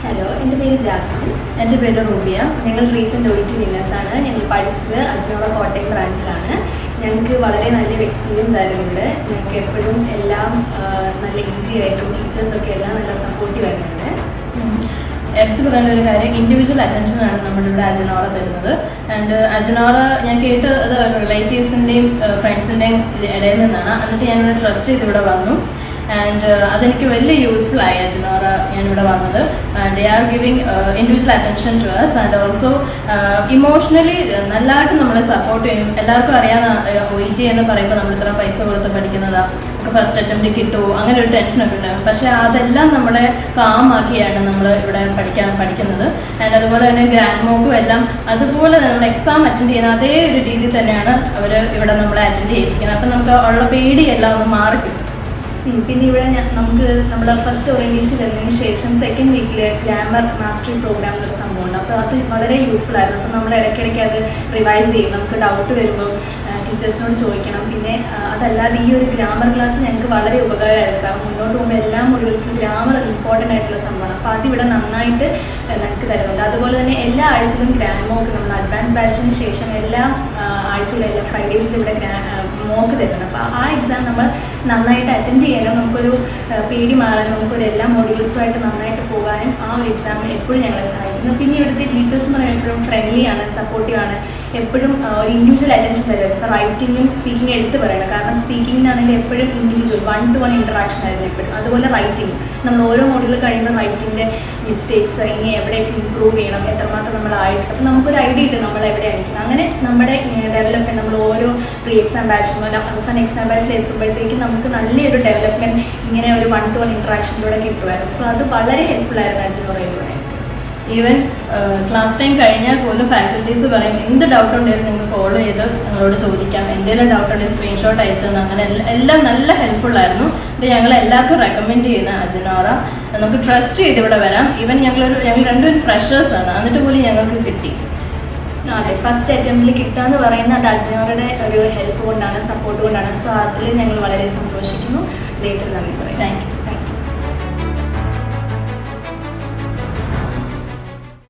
Hello, എൻ്റെ പേര് Jasmine. എൻ്റെ പേര് റൂബിയ. ഞങ്ങൾ റീസെൻ്റ് OET വിന്നേഴ്സാണ്. ഞങ്ങൾ പഠിച്ചത് അജ്നോള കോട്ടയം ബ്രാഞ്ചിലാണ്. ഞങ്ങൾക്ക് വളരെ നല്ലൊരു എക്സ്പീരിയൻസ് ആയിരുന്നു ഇവിടെ. ഞങ്ങൾക്ക് എപ്പോഴും എല്ലാം നല്ല ഈസി ആയിട്ടും ടീച്ചേഴ്സൊക്കെ എല്ലാം നല്ല സപ്പോർട്ടീവ് ആയിട്ടുണ്ട്. എടുത്തു പറയുന്ന ഒരു കാര്യം, ഇൻഡിവിജ്വൽ അറ്റൻഷനാണ് നമ്മളിവിടെ അജ്നോള തരുന്നത്. ആൻഡ് അജ്നോള ഞാൻ കേട്ടത് റിലേറ്റീവ്സിൻ്റെയും ഫ്രണ്ട്സിൻ്റെയും ഇടയിൽ നിന്നാണ്. എന്നിട്ട് ഞാനിവിടെ ട്രസ്റ്റ് ചെയ്ത് ഇവിടെ വന്നു. ആൻഡ് അതെനിക്ക് വലിയ യൂസ്ഫുൾ ആയി അജ്നോള ഞാനിവിടെ വന്നത്. And they are giving individual attention to us and also emotionally നല്ലതായിട്ട് നമ്മളെ സപ്പോർട്ട് ചെയ്യും. എല്ലാവർക്കും അറിയാവുന്ന OET എന്ന് പറയുമ്പോൾ നമ്മൾ ഇത്ര പൈസ കൊടുത്ത് പഠിക്കുന്നതാണ്, നമുക്ക് ഫസ്റ്റ് അറ്റംപ്റ്റ് കിട്ടുമോ അങ്ങനെ ഒരു ടെൻഷനൊക്കെ ഉണ്ടാകും. പക്ഷേ അതെല്ലാം നമ്മളെ കാമാക്കിയാണ് നമ്മൾ ഇവിടെ പഠിക്കുന്നത്. ആൻഡ് അതുപോലെ തന്നെ ഗ്രാൻഡ് മോക്കും എല്ലാം അതുപോലെ നമ്മൾ എക്സാം അറ്റൻഡ് ചെയ്യുന്ന അതേ ഒരു രീതിയിൽ തന്നെയാണ് അവർ ഇവിടെ നമ്മളെ അറ്റൻഡ് ചെയ്യിപ്പിക്കുന്നത്. അപ്പം നമുക്ക് ഉള്ള പേടിയെല്ലാം ഒന്ന് മാറി കിട്ടും. പിന്നെ ഇവിടെ നമുക്ക് നമ്മൾ ഫസ്റ്റ് ഓറിയൻറ്റേഷൻ കഴിഞ്ഞതിന് ശേഷം സെക്കൻഡ് വീക്കിൽ ഗ്രാമർ മാസ്റ്ററി പ്രോഗ്രാം എന്നൊരു സംഭവമുണ്ട്. അപ്പോൾ അത് വളരെ യൂസ്ഫുൾ ആയിരുന്നു. അപ്പോൾ നമ്മൾ ഇടയ്ക്കിടയ്ക്ക് അത് റിവൈസ് ചെയ്യും. നമുക്ക് ഡൗട്ട് വരുമ്പോൾ ടീച്ചേഴ്സിനോട് ചോദിക്കണം. പിന്നെ അതല്ലാതെ ഈ ഒരു ഗ്രാമർ ക്ലാസ് ഞങ്ങൾക്ക് വളരെ ഉപകാരമായിരുന്നു. കാരണം മുന്നോട്ട് പോകുമ്പോൾ എല്ലാ മൊഡ്യൂൾസിലും ഗ്രാമർ ഇമ്പോർട്ടൻ്റ് ആയിട്ടുള്ള സംഭവമാണ്. അപ്പോൾ അതിവിടെ നന്നായിട്ട് ഞങ്ങൾക്ക് തരുന്നുണ്ട്. അതുപോലെ തന്നെ എല്ലാ ആഴ്ചയിലും ഗ്രാൻഡ് മോക്ക് നമ്മൾ അഡ്വാൻസ് ബാച്ചിന് ശേഷം എല്ലാ ആഴ്ചയിലും എല്ലാ ഫ്രൈഡേസിലും ഇവിടെ മോക്ക് തരുന്നുണ്ട്. അപ്പോൾ ആ എക്സാം നമ്മൾ നന്നായിട്ട് അറ്റൻഡ് ചെയ്യാനും നമുക്കൊരു പേടി മാറാനും നമുക്കൊരു എല്ലാ മൊഡ്യൂൾസുമായിട്ട് നന്നായിട്ട് പോകാനും ആ ഒരു എക്സാമിന് എപ്പോഴും ഞങ്ങളെ സഹായിച്ചിരുന്നു. പിന്നെ ഇവിടുത്തെ ടീച്ചേഴ്സ് എന്ന് പറയുമ്പോൾ എപ്പോഴും ഫ്രണ്ട്ലിയാണ്, സപ്പോർട്ടീവാണ്, എപ്പോഴും ഒരു ഇൻഡിവിജ്വൽ അറ്റൻഷൻ തരും. ഇപ്പോൾ റൈറ്റിങ്ങും സ്പീക്കിങ്ങും എടുത്ത് പറയണം. കാരണം സ്പീക്കിങ്ങിനാണെങ്കിൽ എപ്പോഴും ഇൻഡിവിജ്വൽ 1-to-1 ഇൻട്രാക്ഷൻ ആയിരുന്നു എപ്പോഴും. അതുപോലെ റൈറ്റിംഗ് നമ്മൾ ഓരോ മോഡ്യൂൾ കഴിയുമ്പോൾ റൈറ്റിങ്ങിൻ്റെ മിസ്റ്റേക്സ് ഇനി എവിടെയൊക്കെ ഇമ്പ്രൂവ് ചെയ്യണം, എത്രമാത്രം നമ്മളായിട്ട്, അപ്പോൾ നമുക്കൊരു ഐഡിയ കിട്ടും നമ്മൾ എവിടെ ആയിരിക്കണം. അങ്ങനെ നമ്മുടെ ഡെവലപ്മെൻറ്റ് നമ്മൾ ഓരോ പ്രീ എക്സാം ബാച്ചിലും അവസാന എക്സാം ബാച്ചിൽ എത്തുമ്പോഴത്തേക്കും നമുക്ക് നല്ലൊരു ഡെവലപ്മെൻറ്റ് ഇങ്ങനെ ഒരു 1-to-1 ഇൻട്രാക്ഷനിലൂടെ കിട്ടുമായിരുന്നു. സോ അത് വളരെ ഹെൽപ്ഫുൾ ആയിരുന്നു അജ്നോളയിലൂടെ. ഈവൻ ക്ലാസ് ടൈം കഴിഞ്ഞാൽ പോലും ഫാക്കൽറ്റീസ് പറയും എന്ത് ഡൗട്ട് ഉണ്ടെങ്കിലും നിങ്ങൾക്ക് കോൾ ചെയ്ത് നിങ്ങളോട് ചോദിക്കാം, എന്തെങ്കിലും ഡൗട്ട് ഉണ്ടെങ്കിൽ സ്ക്രീൻഷോട്ട് അയച്ചതെന്ന്. അങ്ങനെ എല്ലാം നല്ല ഹെൽപ്ഫുൾ ആയിരുന്നു. അപ്പോൾ ഞങ്ങൾ എല്ലാവർക്കും റെക്കമെൻഡ് ചെയ്യുന്ന അജ്നോള. നമുക്ക് ട്രസ്റ്റ് ചെയ്ത് ഇവിടെ വരാം. ഈവൻ ഞങ്ങൾ രണ്ടുപേരും ഫ്രഷേഴ്സാണ്, എന്നിട്ട് പോലും ഞങ്ങൾക്ക് കിട്ടി. അതെ, ഫസ്റ്റ് അറ്റംപ്റ്റിൽ കിട്ടുകയെന്ന് പറയുന്നത് അത് അജ്നോളയുടെ ഒരു ഹെൽപ്പ് കൊണ്ടാണ്, സപ്പോർട്ട് കൊണ്ടാണ്. സോ അതിൽ ഞങ്ങൾ വളരെ സന്തോഷിക്കുന്നു. ദൈവത്തിന് നന്ദി പറയും. Thank you.